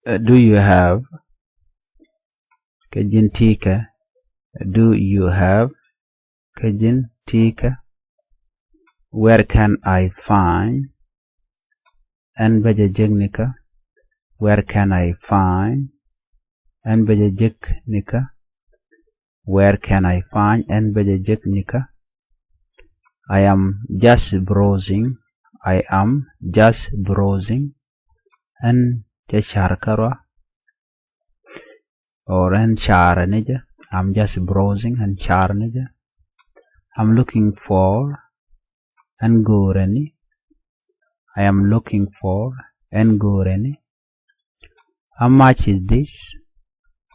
Do you have? Kajin tika. Do you have? Kajin tika. Where can I find? An baja jignika. Where can I find? An baja jignika. Where can I find? An baja jignika. I am just browsing. I am just browsing. An Charkarwa or an charanaja. I'm just browsing and charanaja. I'm looking for and goreni. I am looking for and goreni. How much is this?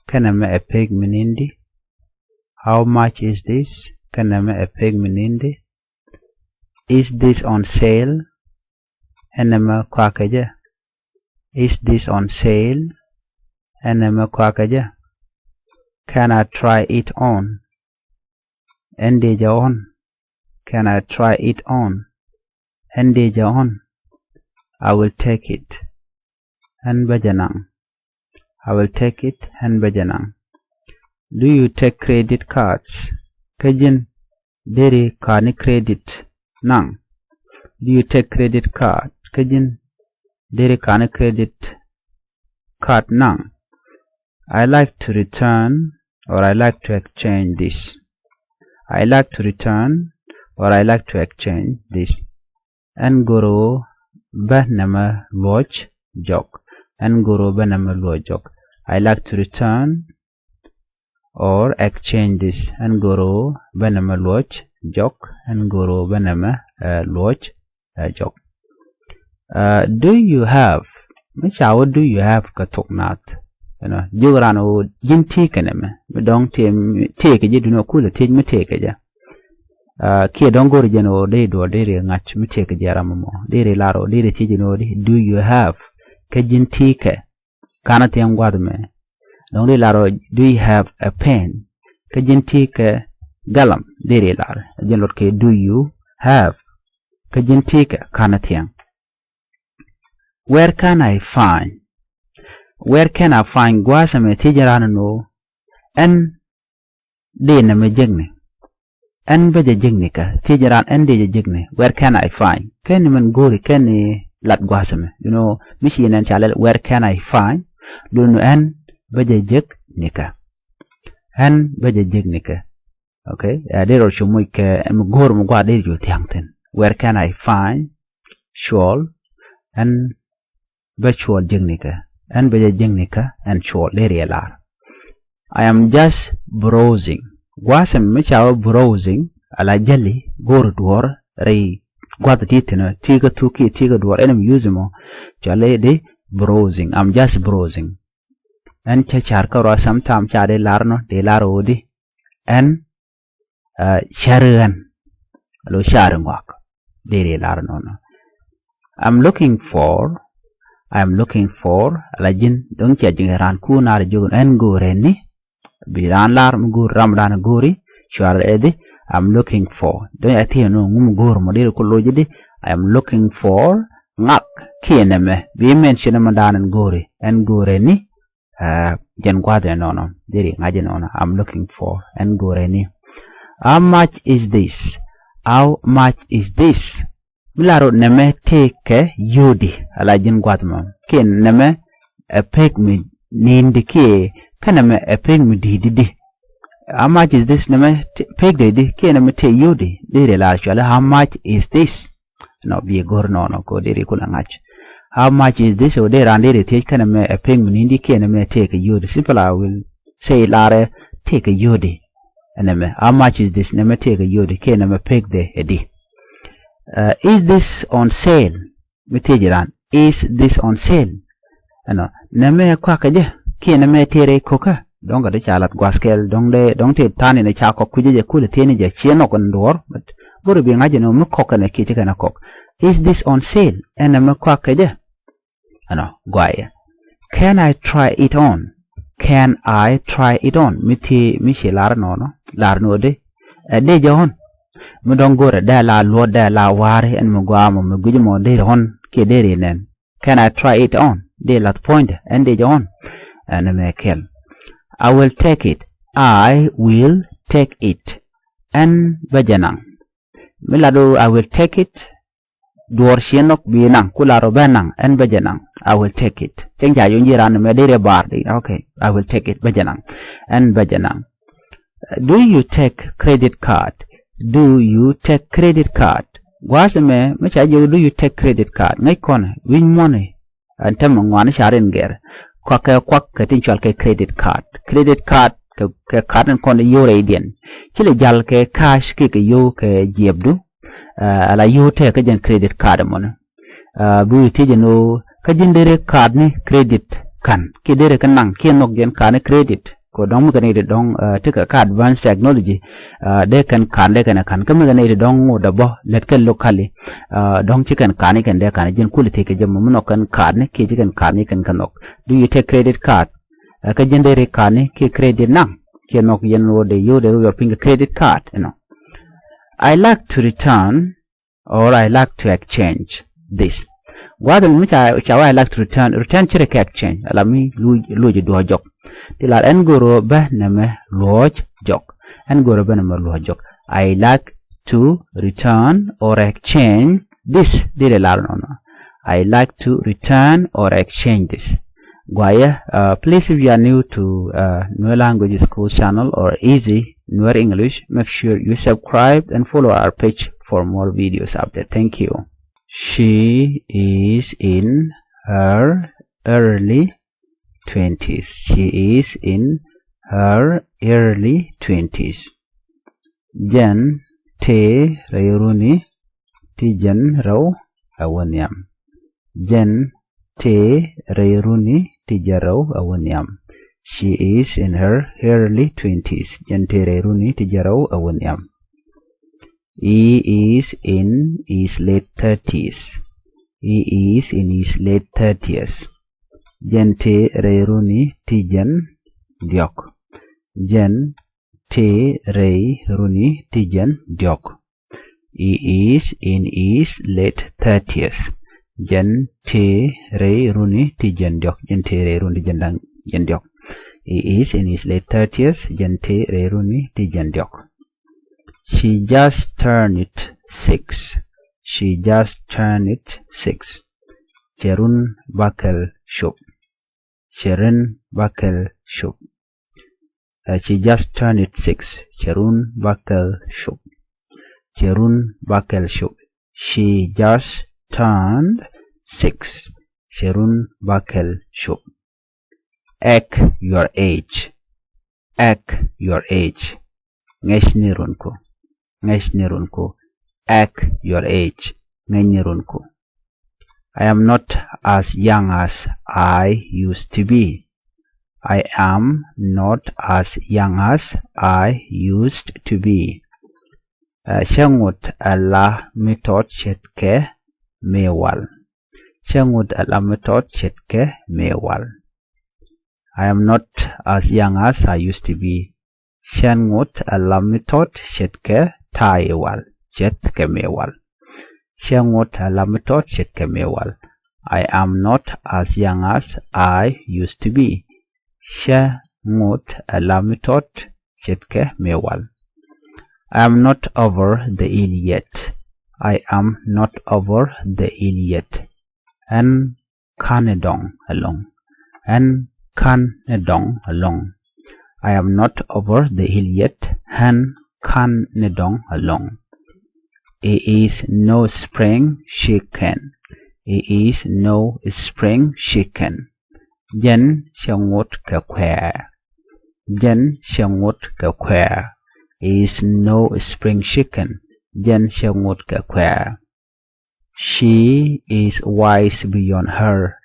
Can I a pig minindi? How much is this? Can I a pig minindi? Is this on sale? Enema kwakaja. Is this on sale? Enema kwakaja. Can I try it on? Endeja on. Can I try it on? Endeja on. I will take it. And bajanang. I will take it and bajanang. Do you take credit cards? Kajin deri kani credit nang. Do you take credit card? Kajin deri kani credit card nang. I like to return or I like to exchange this. I like to return or I like to exchange this. Angoro banama watch jok. Angoro banama watch jok. I like to return or exchange this. Angoro banama watch jok. Angoro banama watch jok. Do you have? Which hour do you have katoknat? You know, Jurano Jin Tikaneme. Don't take a do no cool take me take a Kia don't go to Geno, they do a dairy match me take a jaramamo. Dairy laro, dairy tigino, do you have? Kajin tika. Kanatian guadame. Only laro, do you have a pen? Kajin tika galam, dairy lar. General K, do you have? Kajin tika kanatian. Where can I find? Where can I find guasame tijarano and dena me jigne and beja jignika tijaran and deja jigne? Where can I find? Can man gori can lat guasame? You know, Michigan and Charlotte, where can I find? Lunu and beja jignika and beja jignika. Okay, there are shumuik and gor mugwa there you tiangten. Where can I find? Shawl and virtual jignika. And beja jingnika and short lar. I am just browsing. Wasam michaw browsing ala jelly gor dwar rei gwat titina tiga tuki tiga dwar enem usemo jale de browsing. I'm just browsing. And chachar kara sometime chade larno de larodi and sharan lo sharan wak de larno. I'm looking for lajin dong chajing ran ku nar jugun en goreni biran lar mgur ramdan gori shuar edi. I'm looking for don't I think no ngum gor model ko lojidi. I am looking for ngak kieneme we mention mandan gori en goreni jen kwadre no diri ngaje no. I'm looking for en goreni. How much is this? How much is this? Milaro neme take yudi ala jin guatma. Ken neme a peg me nindi ke kaname a peg me di. How much is this neme peg de ke neme te yudi? Dere la chala. How much is this? No be gor no ko dere kulangach. How much is this? O dere andere te kaname a peg me nindi ke neme take yudi. Simple I will say lare take yudi. Neme how much is this? Neme take yudi ke neme peg de edi. Is this on sale? Mitijiran. Is this on sale? Ano. Neme kwa kaje. Ki neme tere koka. Donga de chalat guaskel. Dong te tani ne chako kujeje kule teni je chieno kondor. But buru bi ngaje no mukoka ne kitika na kok. Is this on sale? Neme kwa kaje. Ano. Guaya. Can I try it on? Can I try it on? Mishi larno no. Larno de. Deja on. Mudongora da la lord da la wari and mugwamo mugujimo de hon ke deri nen. Can I try it on? de lat point and de John and mekel. I will take it. I will take it. And bajanang. Milado I will take it. Duor sienok binang kularo banang and bajanang. I will take it. Cengja yunjiran medere bardi. Okay, I will take it bajanang and bajanang. Do you take credit card? Do you take credit card? Wasme mechajo do you take credit card? Ngai kon win money. Antem ngwan sharin ger. Kwak katinchal ke credit card. Credit card ke card kon yo radian. Chile jal ke cash ke yo ke jebdu. Ala yo te ka jen credit card mon. Bu tije no ka jindere card ni credit kan. Kidere kan nang kienok jen kan credit. Ko dong mega ne dong tika ka advanced technology de kan kam ne dong da bo let kan locally dong chicken kan de kan jin kulite ke jam mun kan card ne ke chicken kan kanok. Do you take credit card? Ka jindere kan ke credit nang ke nok yen wo de yo de your finger credit card, you know. I like to return or I like to exchange this. Gwadal mucha I like to return chere ke exchange alami lu do jok. Tilal engoro ba name lodge jok. Engoro ba name lodge jok. I like to return or exchange this. Dire lar no. I like to return or exchange this. Guaya, please if you are new to Nuer Language School channel or Easy Nuer English, make sure you subscribe and follow our page for more videos update. Thank you. She is in her early 20s. She is in her early 20s. Jan te rayruni ti jan raw awanyam. Jan te rayruni ti jaraw awanyam. She is in her early 20s. Jan te rayruni ti jaraw awanyam. He is in his late 30s. He is in his late 30s. Jan te rayruni ti jan diok. Jan te rayruni ti jan diok. He is in his late 30s. Jan te rayruni ti jan diok. Jan te rayruni jan diok. He is in his late 30s. Jan te rayruni ti jan diok. She just turned 6. She just turned 6. Cherun bakel shop. Cherun bakel shop. She just turned 6. Cherun bakel shop. Cherun bakel shop. She just turned 6. Cherun bakel shop. Ek your age. Ek your age. Ngesnirunko. Ngesnirunko. Ek your age. Ngenirunko. I am not as young as I used to be. I am not as young as I used to be. Shangut Allah mitot chetke mewal. Shangut Allah mitot chetke mewal. I am not as young as I used to be. Shangut Allah mitot chetke taiwal. Chetke mewal. Shangut Allah mitot chetke mewal. I am not as young as I used to be. Shangut Allah mitot chetke mewal. I am not over the ill yet. I am not over the ill yet. And kanedong along. And kanedong along. I am not over the ill yet. And kanedong along. It is no spring chicken. It is no spring chicken. Jen shangut ka kware. Jen shangut ka kware. Is no spring chicken. Jen shangut ka kware. She is wise beyond her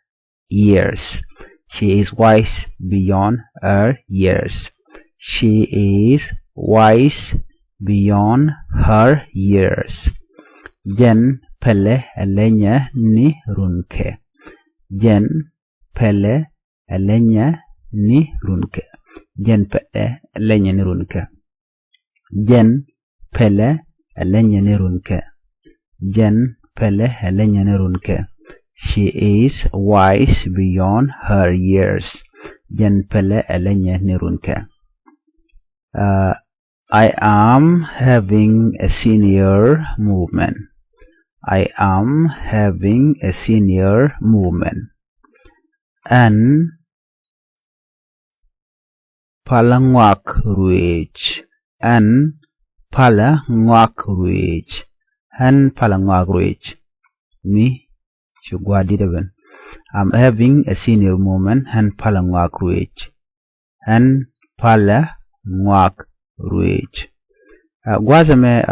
years. She is wise beyond her years. She is wise beyond her years. Jen pele alenya ni runke. Jen pele alenya ni runke. Jen pele alenya ni runke. Jen pele alenya ni runke. Jen pele alenya ni runke. She is wise beyond her years. Jen pele elenye nirunke. I am having a senior movement. I am having a senior movement. An palangwak ruich. An palangwak ruich. An palangwak ruich. Me shugwadi deben. I'm having a senior movement. An palangwak ruich. An palangwak ruich. Gwazame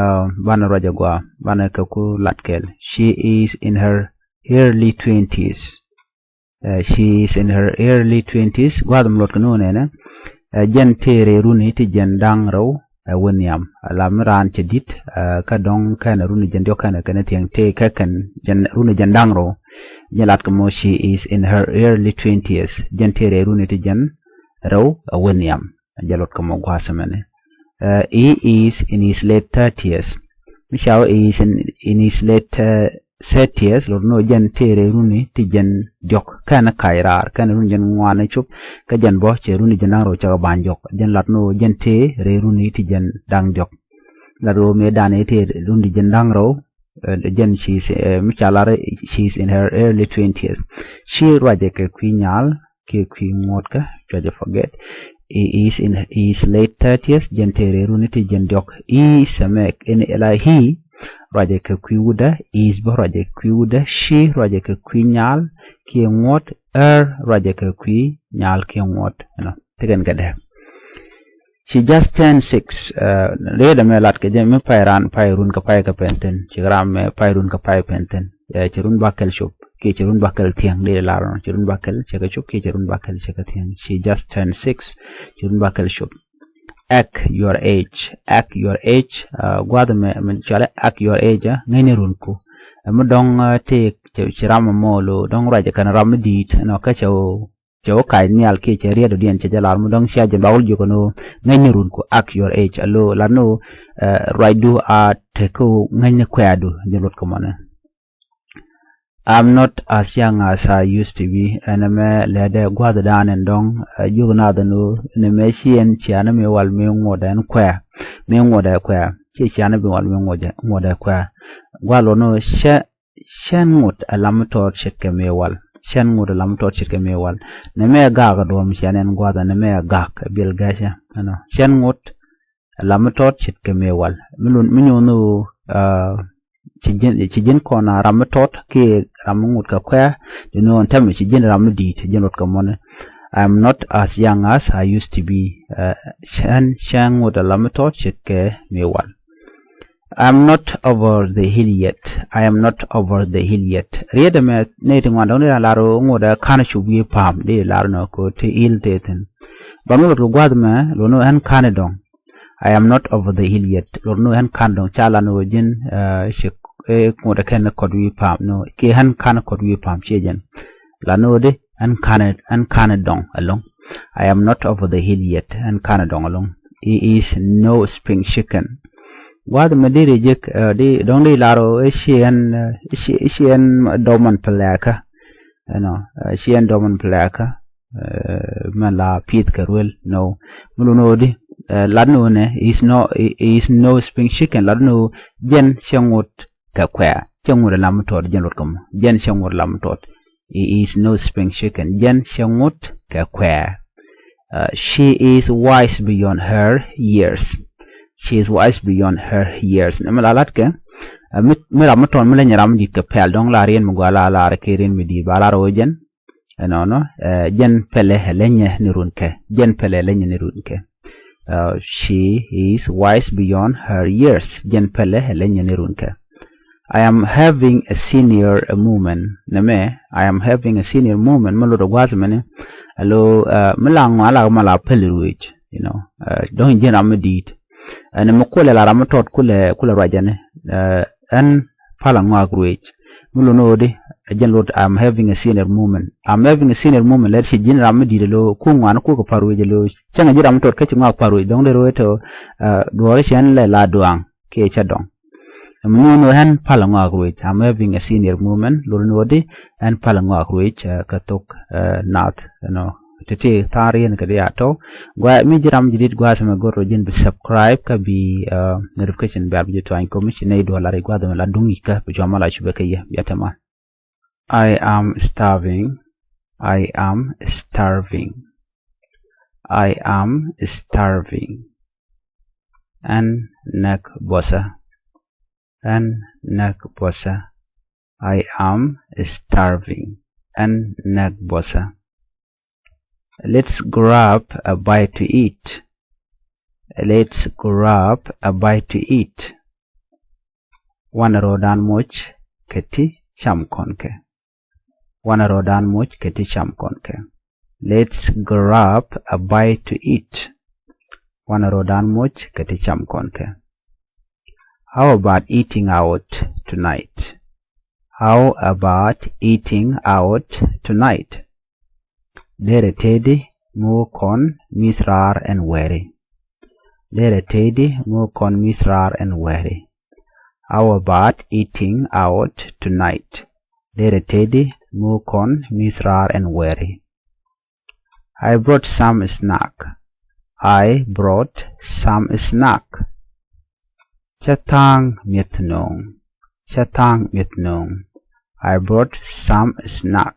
bana raja gwa bana kaku latkel. She is in her early 20s. She is in her early 20s. Gwadam lot kanu nena. Jen tere runi ti jen dang raw wenyam. Lamran chedit kadong kana runi jen dio kana tiang te kakan jen runi jen dang raw. Jen lat kamo she is in her early 20s. Jen tere runi ti jen raw wenyam. Jalot kamo gwazamane. He is in his late 30s. Michao is in his late 30s. Lord no jen tere runi ti jen diok kana kairar kana runi jen ngwana chup ka jen bo che runi jen nang ro cha banjok jen lat no jen te re runi ti jen dang diok la ro me dane te runi jen dang ro jen she's michalare she's in her early 20s. She raje ke kwinyal ke kwingotka chaje forget. He is in his late 30s. Jentere runiti jendok. He samek in ela he raje ke kwiuda is bo raje kwiuda she raje ke kwinyal ki ngot raje ke kwinyal ki ngot tegen gade. She just turned 6. Reda me lat ke me pairan pairun ka pai ka penten chigram me pairun ka pai penten chirun bakel shop ke chirun bakel tiang de laron chirun bakel cheka chup ke chirun bakel cheka tiang. She just turned 6. Chirun bakel shop. Act your age. Act your age. Gwada me chala act your age ngene runku. Mo dong te chiram molo dong raja kan ram dit no ka chaw kai nial ke cheria do dien chejalar mo dong sia je bawul juko no ngene runku. Act your age allo lano raidu a teko ngene kwadu jelot ko mana. I'm not as young as I used to be, and I'm lede gwada dan and dong jugna danu ne me chien chiana me wal me ngoda en kwa me ngoda kwa chi chiana be wal me ngoda kwa gwalo no shen ngut alamto chitke me wal shen ngut alamto chitke me wal ne me gaga do mi chiana gwada ne me gak bil gasha ano shen ngut alamto chitke me wal minyu no chijin kona ramatot ke ramungut ka kwa no tam chijin ramdit jenot ka mon. I'm not as young as I used to be. Shan with a lamatot chitke mewal. I'm not over the hill yet. I am not over the hill yet. Read me nating one only laro ngoda kana shubi pam de larno ko te il teten. Banu ro gwadma lono an kanedong. I am not over the hill yet. Lono an kandong chala no jin ngoda ken kodwi pam no ke han kana kodwi pam chejen lano de an kana dong along. I am not over the hill yet an kana dong along. He is no spring chicken. Wad mediri jek di dong di laro sian doman pelaka sian doman pelaka man la pit karwel no muluno di lano ne is no spring chicken lano jen siangot ka kwa changura lamtot jen rotkam jen siangot lamtot. He is no spring chicken jen siangot ka kwa. She is wise beyond her years. She is wise beyond her years. Namalalat ke mira maton mila nyaram di ke pel dong larien mugala la rekirin midi balaro jen no jen pele lenye nirunke jen pele lenye nirunke. She is wise beyond her years. Jen pele lenye nirunke. I am having a senior movement. Name I am having a senior movement. Maloro gwazmene alo milang ala mala peliruich don't jen amedit and mukule la ramatot kule rajane and palangwa gruich mulunodi jen lot. I'm having a senior movement. I'm having a senior movement. Let's say jen ramedi lo kungwan ku ko paruije lo changa jen ramatot ke chungwa paruije dong de roeto duore chen le la duang ke chadong. Muno han palangwa which I'm having a senior movement lurnodi and palangwa which katok not tete tari and kadiato gwa mi jiram jidit gwa sama goro jin be subscribe ka bi notification bell bi to an commission ay do la re gwa la dungi ka bi jama la shube kay yatama. I am starving. I am starving. I am starving. And neck bossa. And neck bossa. I am starving. And neck bossa. Let's grab a bite to eat. Let's grab a bite to eat. Wana rodan much keti cham konke. Wana rodan much keti cham konke. Let's grab a bite to eat. Wana rodan much keti cham konke. How about eating out tonight? How about eating out tonight? Dere tedi mo kon misrar and weri. Dere tedi mo kon misrar and weri. How about eating out tonight? Dere tedi mo kon misrar and weri. I brought some snack. I brought some snack. Chatang mitnong. Chatang mitnong. I brought some snack.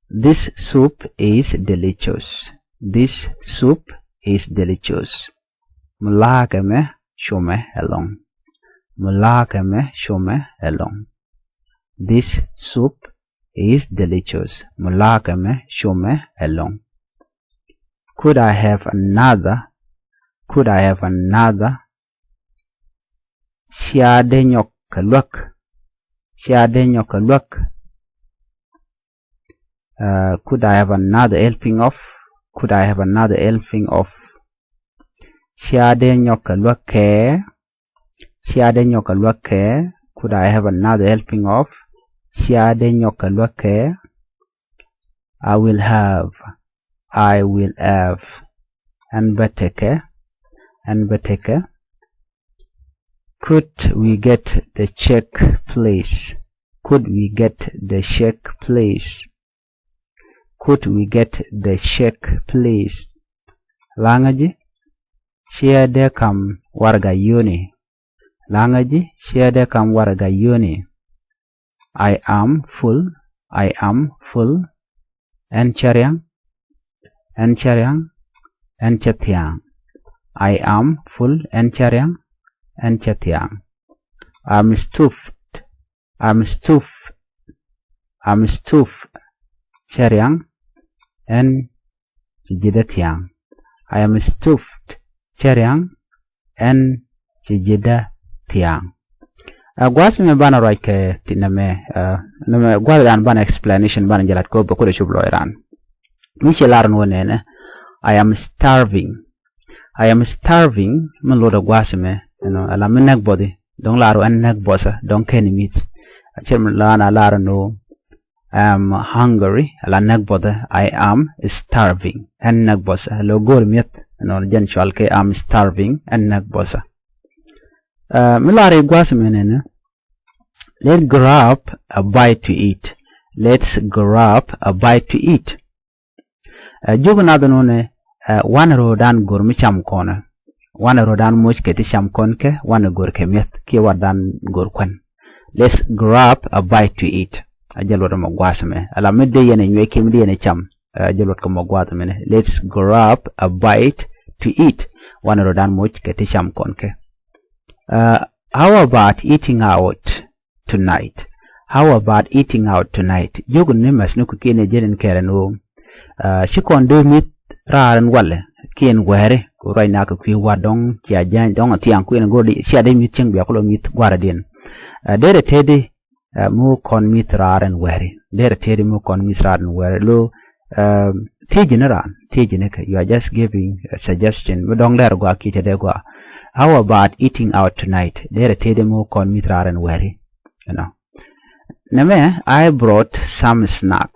This soup is delicious. This soup is delicious. Mulakame shome along. Mulakame shome along. This soup is delicious. Mulakame shome along. Could I have another? Could I have another? Siade nyokalwak. Siade nyokalwak. Could I have another helping of? Could I have another helping of? Siade nyokalwake. Siade nyokalwake. Could I have another helping of? Siade nyokalwake. I will have. I will have. And beteke. And beteke. Could we get the check, please? Could we get the check, please? Could we get the check, please? Langaji, share kam warga yuni. Langaji, share kam warga yuni. I am full. I am full. En charyang. En charyang. En chatyang. I am full. En charyang. En chatyang. I'm stuffed. I'm stuffed. I'm stuffed. Charyang. En chijidatiang. I am stuffed. Charyang. En chijidatiang. Gwas me bana right ke tiname name gwadan bana explanation bana jalat ko bako de chublo iran. Michelar no nene. I am starving. I am starving. Man loda gwas me ala menek body. Don't laro en nek bosa. Don't kenny meat. Chem lana laro no. I am hungry. Ala nek body. I am starving. En nek bosa. Lo gol miet. Jensual ke I am starving. En nek bosa. Milari gwas me nene. Let's grab a bite to eat. Let's grab a bite to eat. Jugunado nune wana rodan gur mi cham kona. Wana rodan much keti cham konke wana gur kemiet ki wadan gur kwen. Let's grab a bite to eat. Ajalwada magwasame. Ala midde yene nywe kimdi yene cham. Ajalwada ka magwasame. Let's grab a bite to eat. Wana rodan much keti cham konke. How about eating out tonight? How about eating out tonight? Jogun nimas nuku kine jenen keren wo. Shikon do mit raren wale. Kien were. Kurai naka kui wadong. Chia jan dong tiang kui na godi. Shia de mit cheng biakulo mit gwaradin. Dere tedi mu kon mit raren were. Dere tedi mu kon mit raren were. Lo tijineran. Tijineka. You are just giving a suggestion. Mudong der gwa kita de gwa. How about eating out tonight? Dere tedi mu kon mit raren were. Name, I brought some snack.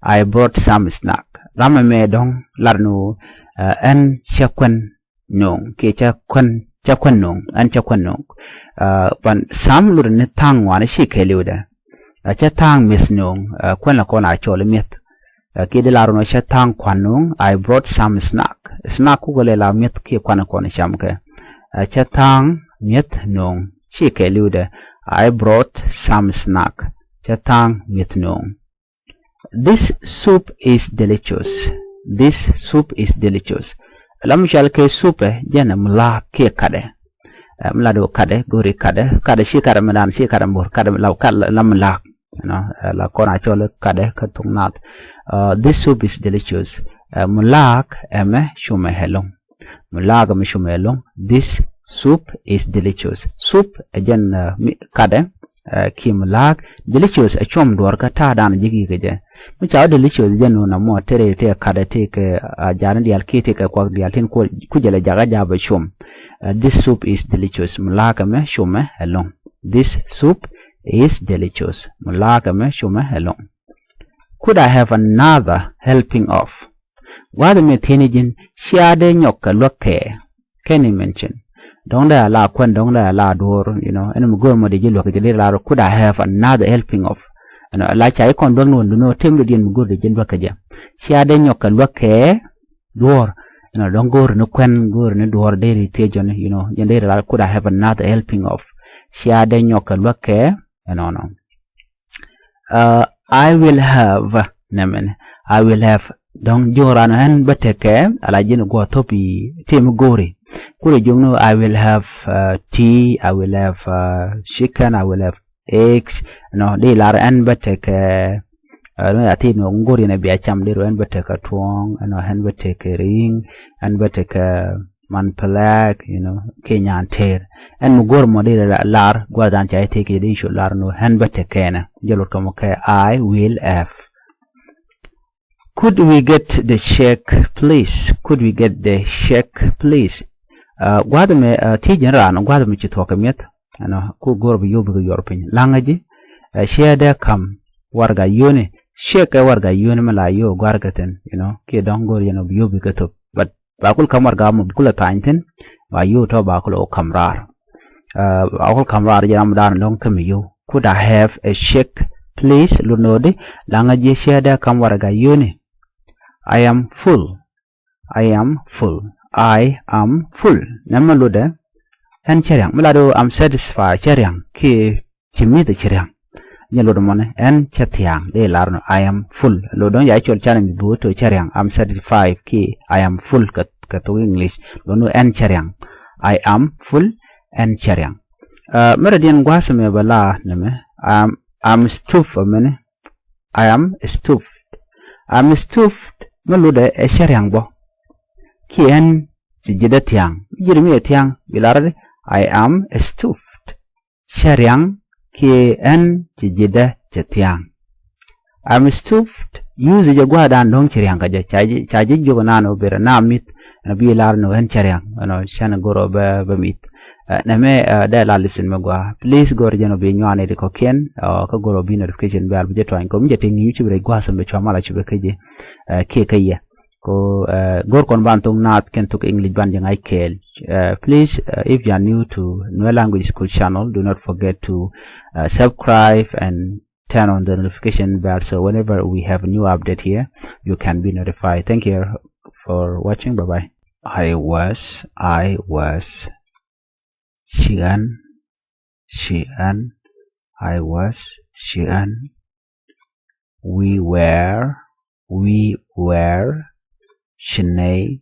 I brought some snack. Rama me dong larnu en chakwen nyong ke chakwen chakwanung an chakwanung pan sam lu ne tang wana shi keliuda cha tang misnung kwan la kona chole mit ke de laro no cha tang kwanung I brought some snack ku gole la mit ke kwana kona sham ke cha tang mit nung shi keliuda I brought some snack cha tang mit nung. This soup is delicious. This soup is delicious. Lam shal ke soup jana mla ke kade. Mla do kade gori kade shi kade medan shi kade bor kade law kade lam la la kona chole kade katung nat. This soup is delicious. Mulak eme shume helong. Mulak eme shume helong. This soup is delicious. Soup jan kade ki mulak delicious chom dor ka ta dan jigi keje. Micha delicious jenu na mo tere te kade te ke jaran dial ke te ke kwa dial tin ko kujele jaga jaba shum. This soup is delicious. Mulaka me shume helong. This soup is delicious. Mulaka me shume helong. Could I have another helping of? Wada me tinijin siade nyoka loke. Can you mention? Donda la kwen donda la door, you know, and go mo de jilo ke la could I have another helping of? And la chai kon don no temdo din go de jilo ke ja. Siade nyoka loke door. You know, don't go no kwen go no door de tejon, you know, yende la could I have another helping of? Siade nyoka loke, no. I will have nemen. I will have don't joran and beteke alajin go topi tim gori. Kuri jungno I will have tea, I will have chicken, I will have eggs, no de lar and beteke no ati no ngori na biacham de ro beteke tuong no hen beteke ring and beteke man palak, you know, Kenyan ter and mugor mo de lar gwadan chai take de shu lar no hen beteke na jelot komo ke I will have. Could we get the check, please? Could we get the check, please? Guadame tijan guadame chitoka miet ano ku gorb yobu yorpin langaji share kam warga yone check warga yone mala yo gwargaten, you know, ke dongor you know yobu gato but bakul kamar gam kula tainten ba yo to bakul o kamrar akul kamrar jam dan dong kamiyo. Could I have a check, please? Lunode langaji share kam warga yone. I am full. I am full. I am full. Namaluda and cheriang. Mulado I'm satisfied. Cheriang. Ki chimni the cheriang. Nyalodamone and chatiang. They learn I am full. Lodon yachol challenge bu to cheriang. I'm satisfied. Ki I am full. Katu English. Lono and cheriang. I am full and cheriang. Meridian guasame bala neme. I'm stuffed a minute. I am stuffed. I'm stuffed. Maluda a cheriang bo. Kien sijida tiang. Jirmi tiang bilar I am stuffed. Cheriang kien sijida tiang. I'm stuffed. Use jagwa dan dong cheriang kaja. Chaji jogo nano bera na mit na bilar no en cheriang. Ano shana goro ba mit. Name da la listen magwa. Please go jano be nyane de kokien ka goro bi notification bell bu jeto an ko mi jete ni YouTube re gwa sambe chama chube keje ke kaya ko gor kon bantung nat ken tuk English ban jang I kel. Please if you are new to New Language School channel, do not forget to subscribe and turn on the notification bell so whenever we have a new update here you can be notified. Thank you for watching. Bye bye. I was she and I was she and we were Shanae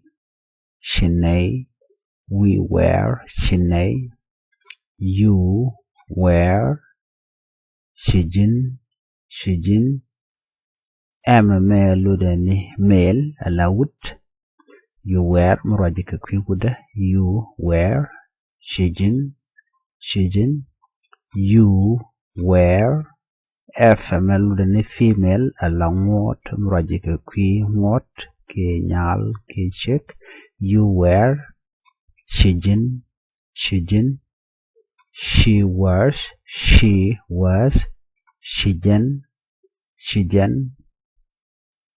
we were Shanae you were Shijin Emma Meludeni male allowed you were Murajika Kwikuda you were Shijin you were Meludeni female along what Murajika Kwi what ke nyal ke chek you were Shijin she was Shijen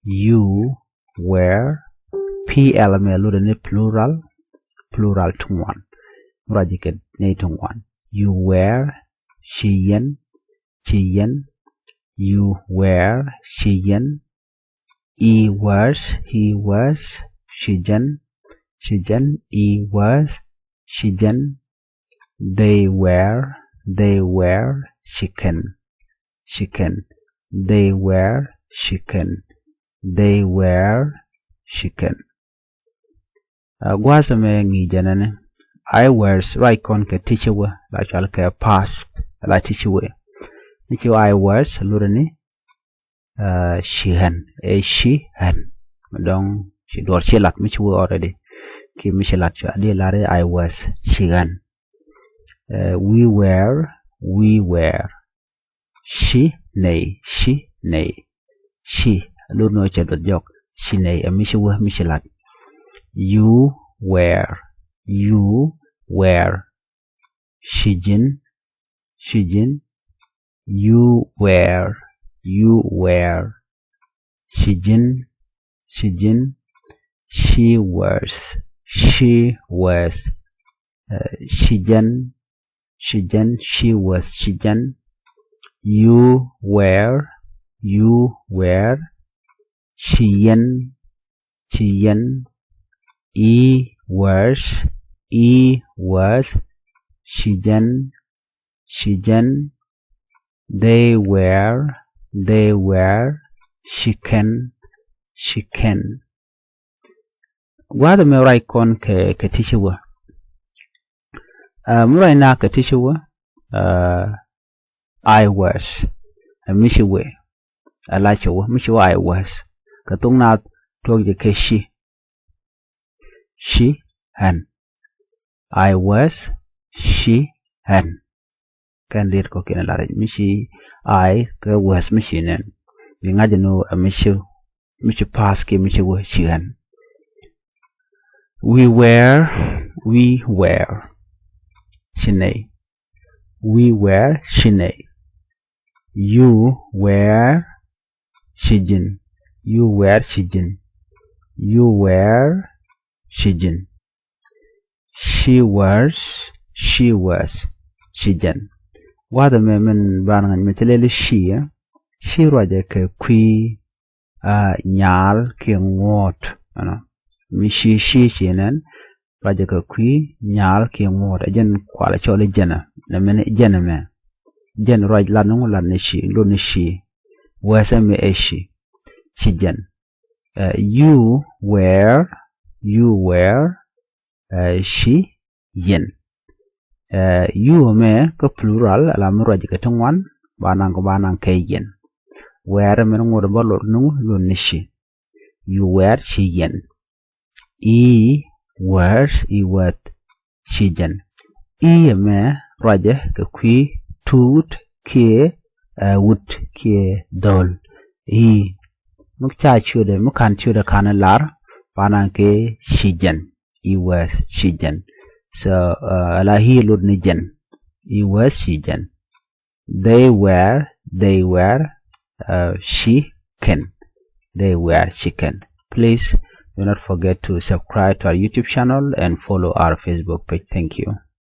you were PL meludeni plural to one Rajiket Natung one. You were Shiyen Chiyen. You were Shiyen. He was Shijen Shijen. He was Shijen. They were Shiken Shiken. They were Shiken. They were Shiken. Gwasame ngi janane. I was right con ke teacher we la chal ke past la teacher we. Nicho I was lurani shihan shihan. Dong she door chilat michu already. Ki michelat cha de lare I was shihan. We were she nay she luno chadot jok she nay a michelat. You were Shijin you were Shijin she was Shijan she was Shijan. You were Shiyen he was Shijan they were Shiken Wada me right con ke teacher wa murai na ke teacher wa I was mishi we alacha wa mishi wa I was ka tung na to je ke she han I was she han kan dir ko kena lara mishi I ke was mishi nen bi ngaje no mishi pass ke mishi wa she han. We were Shinei. We were Shinei. You were Shijin. You were Shijin. She was Shijan. Wada me men bangan metelele she roje ke kui nyal ke ngot ano mishi chenen roje ke kui nyal ke ngot ajen kwala chole jena na men jena me jen roj la no la ne shi lo ne shi wasa me eshi Shijan. You were she yen. You me ko plural ala mo roje ke tongwan banang ke yen. Where men ngor bolo no lo nishi. You were she yen. He was Shijan. He me roje ke kui tut ke wood ke dol. He mukcha chude mukan chude kanalar banang ke Shijan. He was Shijan. So ala he lud nijan. He was Shijan. They were Shiken. They were Shiken. Please do not forget to subscribe to our YouTube channel and follow our Facebook page. Thank you.